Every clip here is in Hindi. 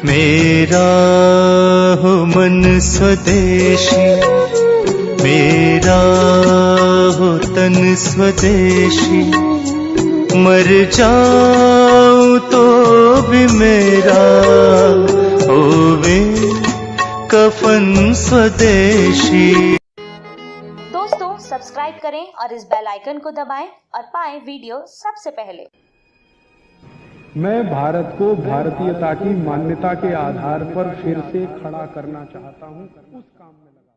मेरा हो मन स्वदेशी, मेरा हो तन स्वदेशी, मर जाऊं तो भी मेरा होवे कफन स्वदेशी। दोस्तों सब्सक्राइब करें और इस बेल आइकन को दबाएं और पाएं वीडियो सबसे पहले। मैं भारत को भारतीयता की मान्यता के आधार पर फिर से खड़ा करना चाहता हूं, उस काम में लगा।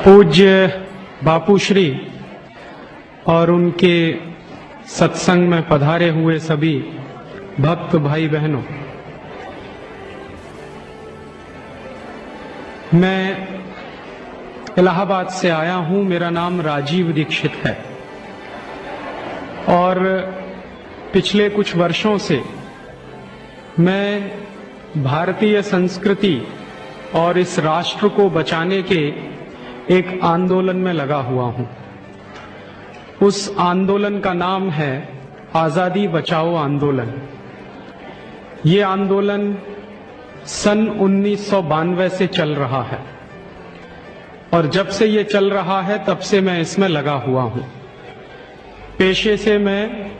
पूज्य बापू श्री और उनके सत्संग में पधारे हुए सभी भक्त भाई बहनों, मैं इलाहाबाद से आया हूं। मेरा नाम राजीव दीक्षित है और पिछले कुछ वर्षों से मैं भारतीय संस्कृति और इस राष्ट्र को बचाने के एक आंदोलन में लगा हुआ हूं। उस आंदोलन का नाम है आजादी बचाओ आंदोलन। ये आंदोलन सन 1992 से चल रहा है और जब से ये चल रहा है तब से मैं इसमें लगा हुआ हूं। पेशे से मैं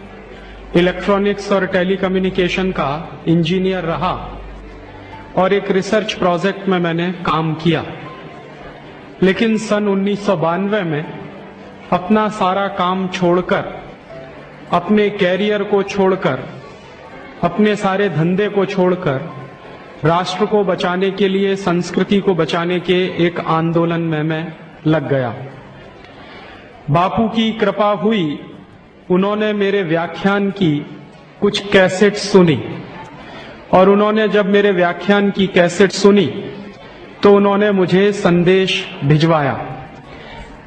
इलेक्ट्रॉनिक्स और टेलीकम्युनिकेशन का इंजीनियर रहा और एक रिसर्च प्रोजेक्ट में मैंने काम किया, लेकिन सन 1992 में अपना सारा काम छोड़कर, अपने कैरियर को छोड़कर, अपने सारे धंधे को छोड़कर राष्ट्र को बचाने के लिए, संस्कृति को बचाने के एक आंदोलन में मैं लग गया। बापू की कृपा हुई, उन्होंने मेरे व्याख्यान की कुछ कैसेट सुनी और उन्होंने जब मेरे व्याख्यान की कैसेट सुनी तो उन्होंने मुझे संदेश भिजवाया।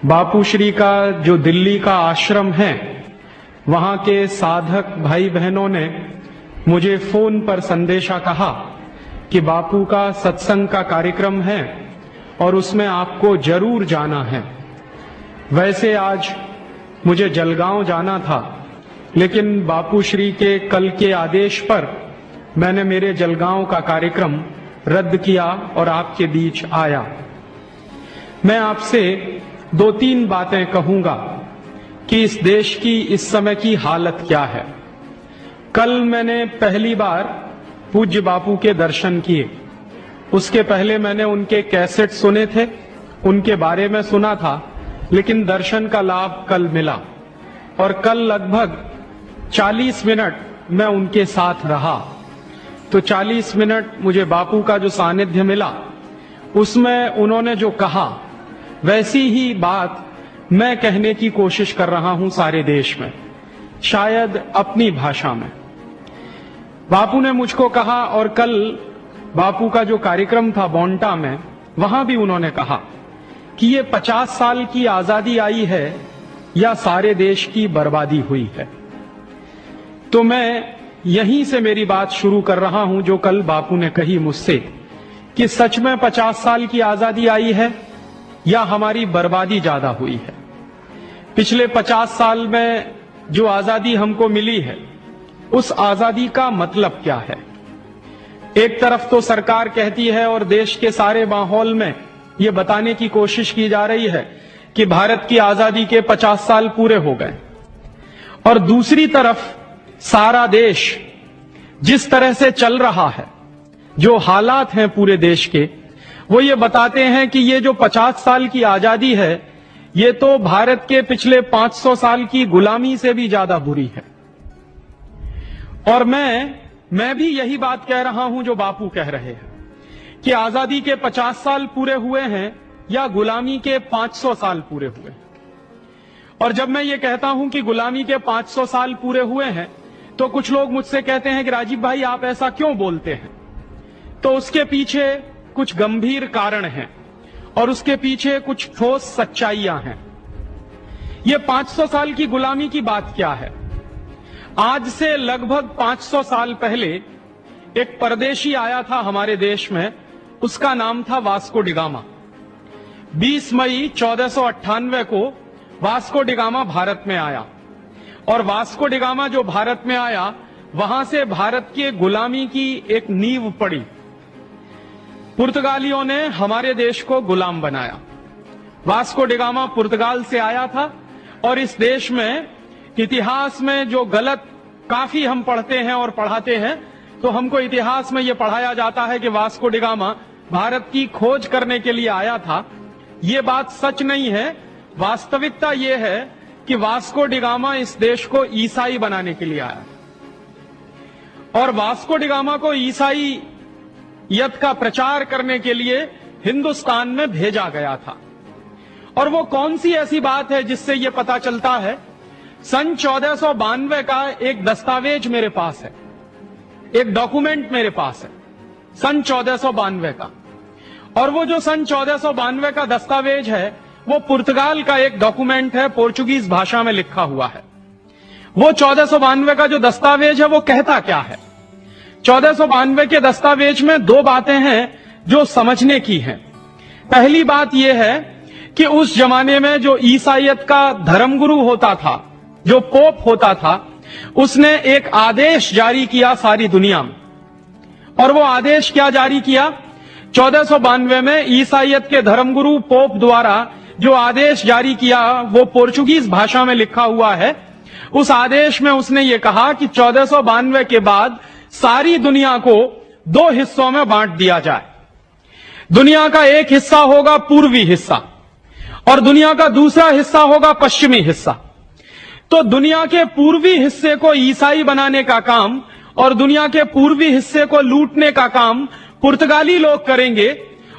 बापू श्री का जो दिल्ली का आश्रम है, वहां के साधक भाई बहनों ने मुझे फोन पर संदेशा कहा कि बापू का सत्संग का कार्यक्रम है और उसमें आपको जरूर जाना है। वैसे आज मुझे जलगांव जाना था, लेकिन बापू श्री के कल के आदेश पर मैंने मेरे जलगांव का कार्यक्रम रद्द किया और आपके बीच आया। मैं आपसे 2-3 बातें कहूंगा कि इस देश की इस समय की हालत क्या है। कल मैंने पहली बार पूज्य बापू के दर्शन किए। उसके पहले मैंने उनके कैसेट सुने थे, उनके बारे में सुना था, लेकिन दर्शन का लाभ कल मिला और कल लगभग 40 मिनट मैं उनके साथ रहा। तो 40 मिनट मुझे बापू का जो सानिध्य मिला, उसमें उन्होंने जो कहा वैसी ही बात मैं कहने की कोशिश कर रहा हूं सारे देश में, शायद अपनी भाषा में। बापू ने मुझको कहा, और कल बापू का जो कार्यक्रम था बोंटा में, वहां भी उन्होंने कहा कि ये 50 साल की आजादी आई है या सारे देश की बर्बादी हुई है। तो मैं यहीं से मेरी बात शुरू कर रहा हूं जो कल बापू ने कही मुझसे, कि सच में 50 साल की आजादी आई है या हमारी बर्बादी ज्यादा हुई है। पिछले 50 साल में जो आजादी हमको मिली है, उस आजादी का मतलब क्या है? एक तरफ तो सरकार कहती है और देश के सारे माहौल में ये बताने की कोशिश की जा रही है कि भारत की आजादी के 50 साल पूरे हो गए, और दूसरी तरफ सारा देश जिस तरह से चल रहा है, जो हालात हैं पूरे देश के, वो ये बताते हैं कि ये जो 50 साल की आजादी है, ये तो भारत के पिछले 500 साल की गुलामी से भी ज्यादा बुरी है। और मैं भी यही बात कह रहा हूं जो बापू कह रहे हैं कि आजादी के 50 साल पूरे हुए हैं या गुलामी के 500 साल पूरे हुए हैं। और जब मैं ये कहता हूं कि गुलामी के 500 साल पूरे हुए हैं, तो कुछ लोग मुझसे कहते हैं कि राजीव भाई आप ऐसा क्यों बोलते हैं? तो उसके पीछे कुछ गंभीर कारण हैं और उसके पीछे कुछ ठोस सच्चाइयां हैं। ये 500 साल की गुलामी की बात क्या है? आज से लगभग 500 साल पहले एक परदेशी आया था हमारे देश में, उसका नाम था वास्को डी गामा। 20 मई 1498 को वास्को डी गामा भारत में आया और वास्को डी गामा जो भारत में आया वहां से भारत के गुलामी की एक नींव पड़ी। पुर्तगालियों ने हमारे देश को गुलाम बनाया। वास्को डी गामा पुर्तगाल से आया था और इस देश में इतिहास में जो गलत काफी हम पढ़ते हैं और पढ़ाते हैं, तो हमको इतिहास में यह पढ़ाया जाता है कि वास्को डी गामा भारत की खोज करने के लिए आया था। ये बात सच नहीं है। वास्तविकता यह है कि वास्को डी गामा इस देश को ईसाई बनाने के लिए आया और वास्को डी गामा को ईसाईयत का प्रचार करने के लिए हिंदुस्तान में भेजा गया था। और वो कौन सी ऐसी बात है जिससे यह पता चलता है? सन 1492 का एक दस्तावेज मेरे पास है, एक डॉक्यूमेंट मेरे पास है सन 1492 का। और वो जो सन 1492 का दस्तावेज है वो पुर्तगाल का एक डॉक्यूमेंट है, पोर्चुगीज भाषा में लिखा हुआ है। वो 1492 का जो दस्तावेज है वो कहता क्या है? 1492 के दस्तावेज में दो बातें हैं जो समझने की हैं। पहली बात यह है कि उस जमाने में जो ईसाईयत का धर्मगुरु होता था, जो पोप होता था, उसने एक आदेश जारी किया सारी दुनिया में। और वो आदेश क्या जारी किया? 1492 में ईसाईयत के धर्मगुरु पोप द्वारा जो आदेश जारी किया वो पोर्चुगीज भाषा में लिखा हुआ है। उस आदेश में उसने ये कहा कि 1492 के बाद सारी दुनिया को दो हिस्सों में बांट दिया जाए। दुनिया का एक हिस्सा होगा पूर्वी हिस्सा और दुनिया का दूसरा हिस्सा होगा पश्चिमी हिस्सा। तो दुनिया के पूर्वी हिस्से को ईसाई बनाने का काम और दुनिया के पूर्वी हिस्से को लूटने का काम पुर्तगाली लोग करेंगे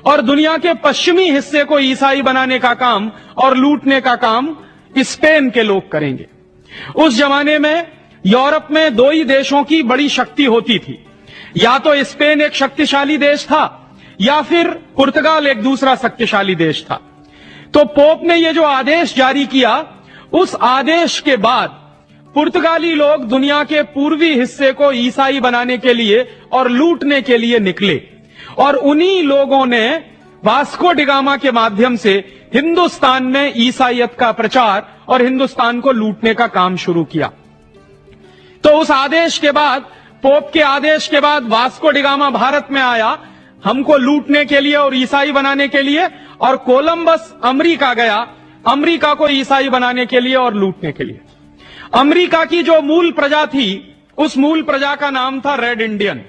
और दुनिया के पश्चिमी हिस्से को ईसाई बनाने का काम और लूटने का काम स्पेन के लोग करेंगे। उस जमाने में यूरोप में दो ही देशों की बड़ी शक्ति होती थी, या तो स्पेन एक शक्तिशाली देश था या फिर पुर्तगाल एक दूसरा शक्तिशाली देश था। तो पोप ने यह जो आदेश जारी किया, उस आदेश के बाद पुर्तगाली लोग दुनिया के पूर्वी हिस्से को ईसाई बनाने के लिए और लूटने के लिए निकले और उन्हीं लोगों ने वास्को डी गामा के माध्यम से हिंदुस्तान में ईसाईयत का प्रचार और हिंदुस्तान को लूटने का काम शुरू किया। तो उस आदेश के बाद, पोप के आदेश के बाद वास्को डी गामा भारत में आया हमको लूटने के लिए और ईसाई बनाने के लिए, और कोलंबस अमेरिका गया अमेरिका को ईसाई बनाने के लिए और लूटने के लिए। अमेरिका की जो मूल प्रजा थी, उस मूल प्रजा का नाम था रेड इंडियन।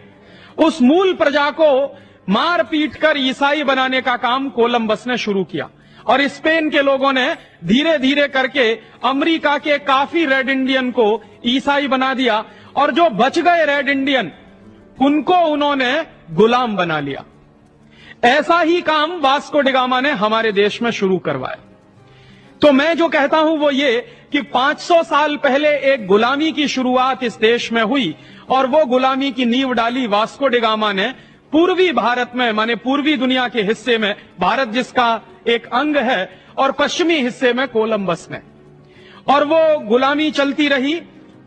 उस मूल प्रजा को मार पीट कर ईसाई बनाने का काम कोलंबस ने शुरू किया और स्पेन के लोगों ने धीरे धीरे करके अमेरिका के काफी रेड इंडियन को ईसाई बना दिया और जो बच गए रेड इंडियन उनको उन्होंने गुलाम बना लिया। ऐसा ही काम वास्को डी गामा ने हमारे देश में शुरू करवाया। तो मैं जो कहता हूं वो ये कि 500 साल पहले एक गुलामी की शुरुआत इस देश में हुई और वो गुलामी की नींव डाली वास्को डी गामा ने पूर्वी भारत में, माने पूर्वी दुनिया के हिस्से में, भारत जिसका एक अंग है, और पश्चिमी हिस्से में कोलंबस ने। और वो गुलामी चलती रही।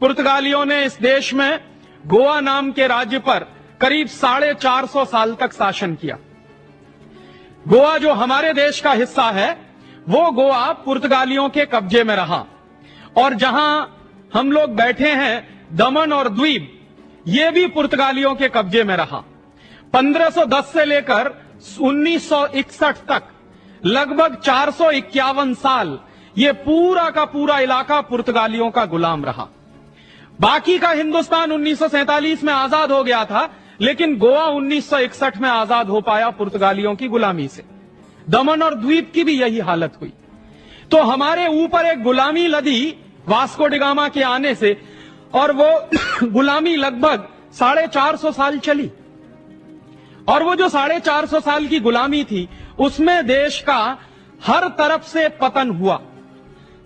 पुर्तगालियों ने इस देश में गोवा नाम के राज्य पर करीब 450 साल तक शासन किया। गोवा जो हमारे देश का हिस्सा है, वो गोवा पुर्तगालियों के कब्जे में रहा। और जहां हम लोग बैठे हैं, दमन और द्वीप, ये भी पुर्तगालियों के कब्जे में रहा। 1510 से लेकर 1961 तक लगभग 451 साल ये पूरा का पूरा इलाका पुर्तगालियों का गुलाम रहा। बाकी का हिंदुस्तान 1947 में आजाद हो गया था, लेकिन गोवा 1961 में आजाद हो पाया पुर्तगालियों की गुलामी से। दमन और द्वीप की भी यही हालत हुई। तो हमारे ऊपर एक गुलामी लदी वास्को डी गामा के आने से, और वो गुलामी लगभग 450 साल चली। और वो जो 450 साल की गुलामी थी, उसमें देश का हर तरफ से पतन हुआ।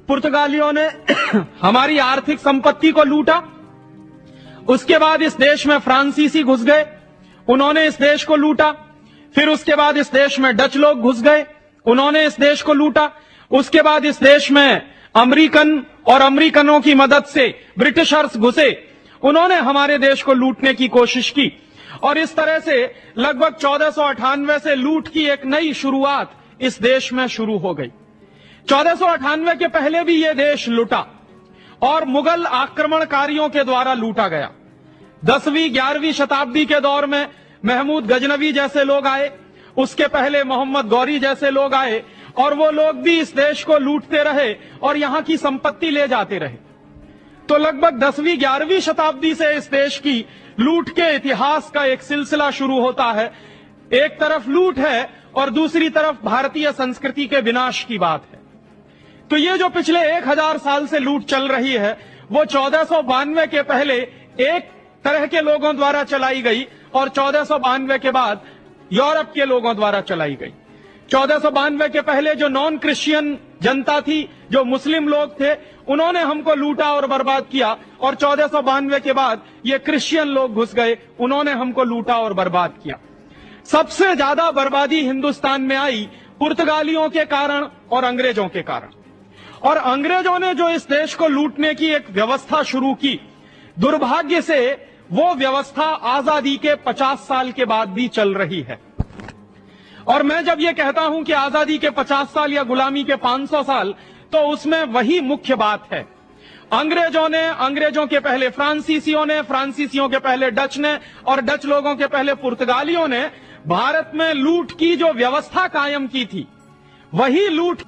पुर्तगालियों ने हमारी आर्थिक संपत्ति को लूटा। उसके बाद इस देश में फ्रांसीसी घुस गए, उन्होंने इस देश को लूटा। फिर उसके बाद इस देश में डच लोग घुस गए, उन्होंने इस देश को लूटा। उसके बाद इस देश में अमेरिकन और अमेरिकनों की मदद से ब्रिटिशर्स घुसे, उन्होंने हमारे देश को लूटने की कोशिश की। और इस तरह से लगभग 1498 से लूट की एक नई शुरुआत इस देश में शुरू हो गई। 1498 के पहले भी यह देश लूटा और मुगल आक्रमणकारियों के द्वारा लूटा गया। 10वीं 11वीं शताब्दी के दौर में महमूद गजनवी जैसे लोग आए, उसके पहले मोहम्मद गौरी जैसे लोग आए और वो लोग भी इस देश को लूटते रहे और यहां की संपत्ति ले जाते रहे। तो लगभग 10वीं 11वीं शताब्दी से इस देश की लूट के इतिहास का एक सिलसिला शुरू होता है। एक तरफ लूट है और दूसरी तरफ भारतीय संस्कृति के विनाश की बात है। तो ये जो पिछले 1000 साल से लूट चल रही है वो 1492 के पहले एक तरह के लोगों द्वारा चलाई गई और 1492 के बाद यूरोप के लोगों द्वारा चलाई गई। 1492 के पहले जो नॉन क्रिश्चियन जनता थी, जो मुस्लिम लोग थे, उन्होंने हमको लूटा और बर्बाद किया और 1492 के बाद ये क्रिश्चियन लोग घुस गए, उन्होंने हमको लूटा और बर्बाद किया। सबसे ज्यादा बर्बादी हिंदुस्तान में आई पुर्तगालियों के कारण और अंग्रेजों के कारण। और अंग्रेजों ने जो इस देश को लूटने की एक व्यवस्था शुरू की, दुर्भाग्य से वो व्यवस्था आजादी के 50 साल के बाद भी चल रही है। और मैं जब ये कहता हूं कि आजादी के 50 साल या गुलामी के 500 साल, तो उसमें वही मुख्य बात है। अंग्रेजों ने, अंग्रेजों के पहले फ्रांसीसियों ने, फ्रांसीसियों के पहले डच ने और डच लोगों के पहले पुर्तगालियों ने भारत में लूट की जो व्यवस्था कायम की थी, वही लूट